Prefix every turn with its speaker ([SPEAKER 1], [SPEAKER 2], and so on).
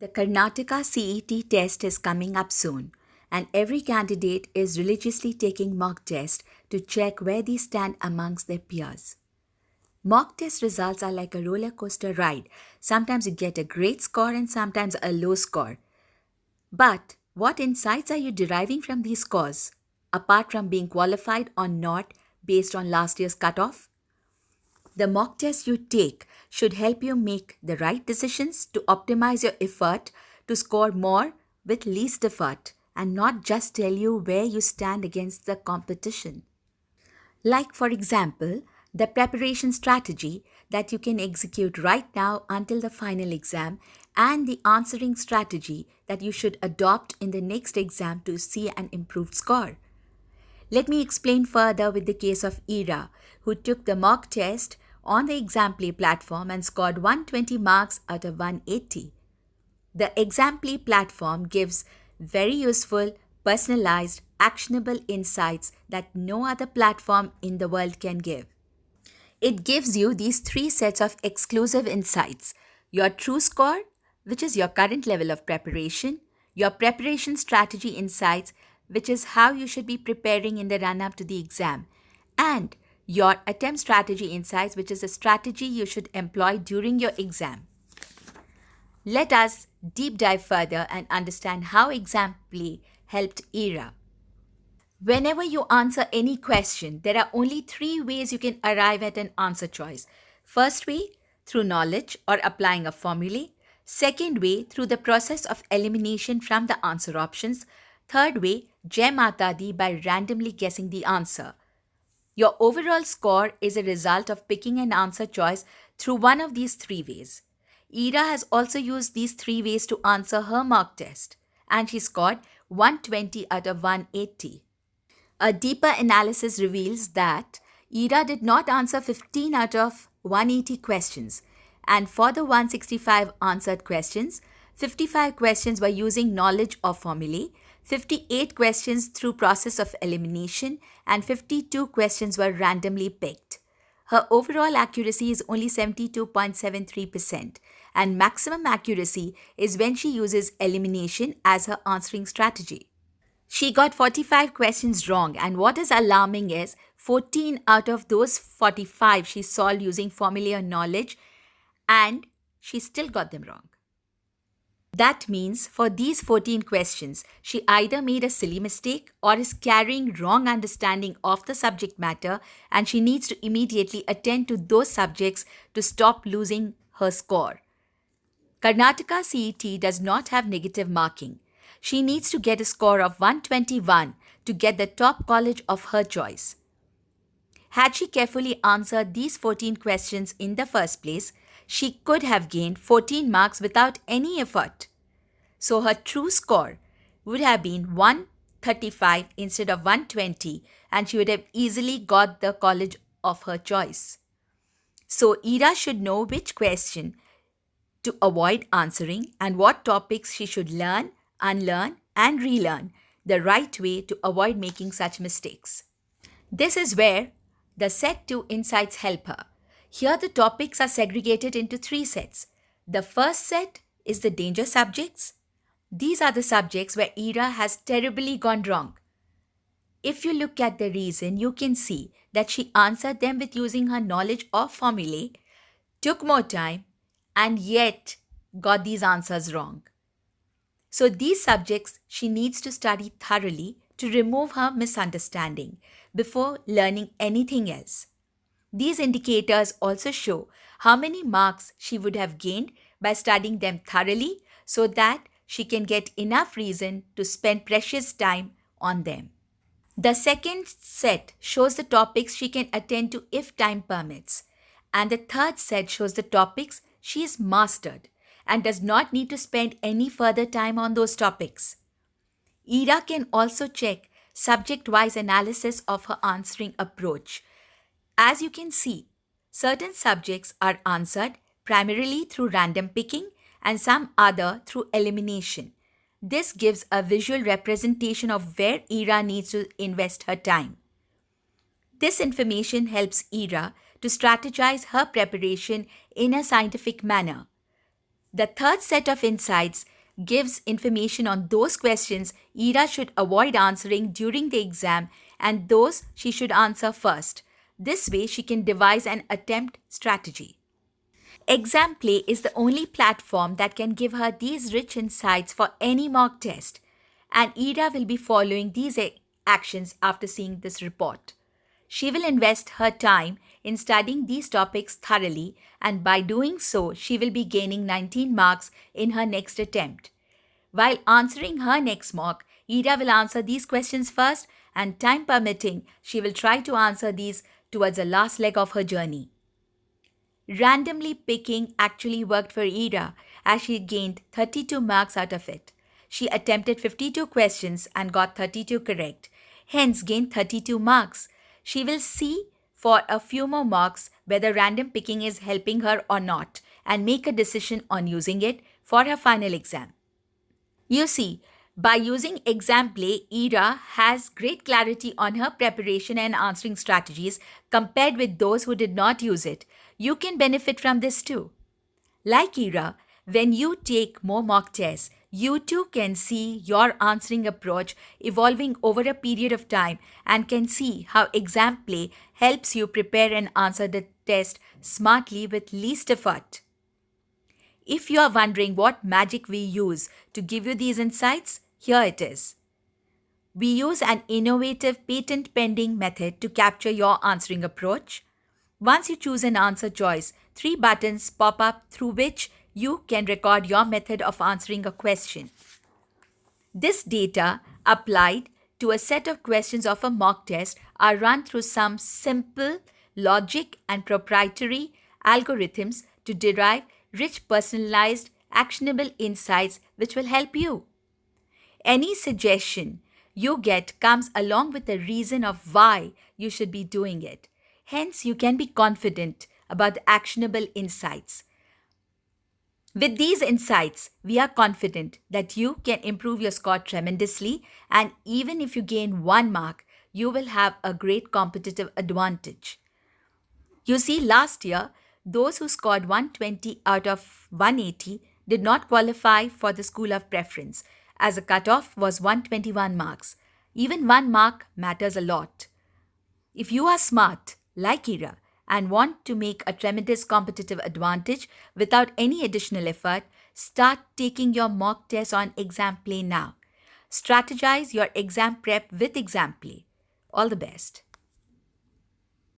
[SPEAKER 1] The Karnataka CET test is coming up soon, and every candidate is religiously taking mock tests to check where they stand amongst their peers. Mock test results are like a roller coaster ride. Sometimes you get a great score and sometimes a low score. But what insights are you deriving from these scores, apart from being qualified or not based on last year's cutoff? The mock test you take should help you make the right decisions to optimize your effort to score more with least effort and not just tell you where you stand against the competition. Like, for example, the preparation strategy that you can execute right now until the final exam, and the answering strategy that you should adopt in the next exam to see an improved score. Let me explain further with the case of Ira, who took the mock test on the Examplay platform and scored 120 marks out of 180. The Examplay platform gives very useful, personalized, actionable insights that no other platform in the world can give. It gives you these three sets of exclusive insights: your true score, which is your current level of preparation, your preparation strategy insights, which is how you should be preparing in the run up to the exam, and your attempt strategy insights, which is a strategy you should employ during your exam. Let us deep dive further and understand how Examplay helped Ira. Whenever you answer any question, there are only three ways you can arrive at an answer choice. First way, through knowledge or applying a formulae. Second way, through the process of elimination from the answer options. Third way, Jai Mata Di, by randomly guessing the answer. Your overall score is a result of picking an answer choice through one of these three ways. Ira has also used these three ways to answer her mock test, and she scored 120 out of 180. A deeper analysis reveals that Ira did not answer 15 out of 180 questions, and for the 165 answered questions, 55 questions were using knowledge or formulae, 58 questions through process of elimination, and 52 questions were randomly picked. Her overall accuracy is only 72.73%, and maximum accuracy is when she uses elimination as her answering strategy. She got 45 questions wrong, and what is alarming is 14 out of those 45 she solved using formula knowledge, and she still got them wrong. That means for these 14 questions, she either made a silly mistake or is carrying wrong understanding of the subject matter, and she needs to immediately attend to those subjects to stop losing her score. Karnataka CET does not have negative marking. She needs to get a score of 121 to get the top college of her choice. Had she carefully answered these 14 questions in the first place, she could have gained 14 marks without any effort. So her true score would have been 135 instead of 120, and she would have easily got the college of her choice. So Ira should know which question to avoid answering and what topics she should learn, unlearn, and relearn the right way to avoid making such mistakes. This is where the Set 2 insights help her. Here, the topics are segregated into three sets. The first set is the danger subjects. These are the subjects where Ira has terribly gone wrong. If you look at the reason, you can see that she answered them with using her knowledge of formulae, took more time, and yet got these answers wrong. So these subjects she needs to study thoroughly to remove her misunderstanding before learning anything else. These indicators also show how many marks she would have gained by studying them thoroughly so that she can get enough reason to spend precious time on them. The second set shows the topics she can attend to if time permits, and the third set shows the topics she has mastered and does not need to spend any further time on those topics. Ira can also check subject-wise analysis of her answering approach. As you can see, certain subjects are answered primarily through random picking and some other through elimination. This gives a visual representation of where Ira needs to invest her time. This information helps Ira to strategize her preparation in a scientific manner. The third set of insights gives information on those questions Ira should avoid answering during the exam and those she should answer first. This way, she can devise an attempt strategy. Exam Play is the only platform that can give her these rich insights for any mock test, and Ira will be following these actions after seeing this report. She will invest her time in studying these topics thoroughly, and by doing so, she will be gaining 19 marks in her next attempt. While answering her next mock, Ira will answer these questions first, and time permitting, she will try to answer these towards the last leg of her journey. Randomly picking actually worked for Ira as she gained 32 marks out of it. She attempted 52 questions and got 32 correct, hence gained 32 marks. She will see for a few more marks whether random picking is helping her or not and make a decision on using it for her final exam. You see, by using Exam Play, Ira has great clarity on her preparation and answering strategies compared with those who did not use it. You can benefit from this too. Like Ira, when you take more mock tests, you too can see your answering approach evolving over a period of time and can see how Exam Play helps you prepare and answer the test smartly with least effort. If you are wondering what magic we use to give you these insights, here it is. We use an innovative patent pending method to capture your answering approach. Once you choose an answer choice, 3 buttons pop up through which you can record your method of answering a question. This data, applied to a set of questions of a mock test, are run through some simple logic and proprietary algorithms to derive rich, personalized, actionable insights which will help you. Any suggestion you get comes along with a reason of why you should be doing it. Hence, you can be confident about the actionable insights. With these insights, we are confident that you can improve your score tremendously, and even if you gain 1 mark, you will have a great competitive advantage. You see, last year, those who scored 120 out of 180 did not qualify for the school of preference, as the cutoff was 121 marks. Even 1 mark matters a lot. If you are smart, like Ira, and want to make a tremendous competitive advantage without any additional effort, start taking your mock tests on Exam Play now. Strategize your exam prep with Exam Play. All the best.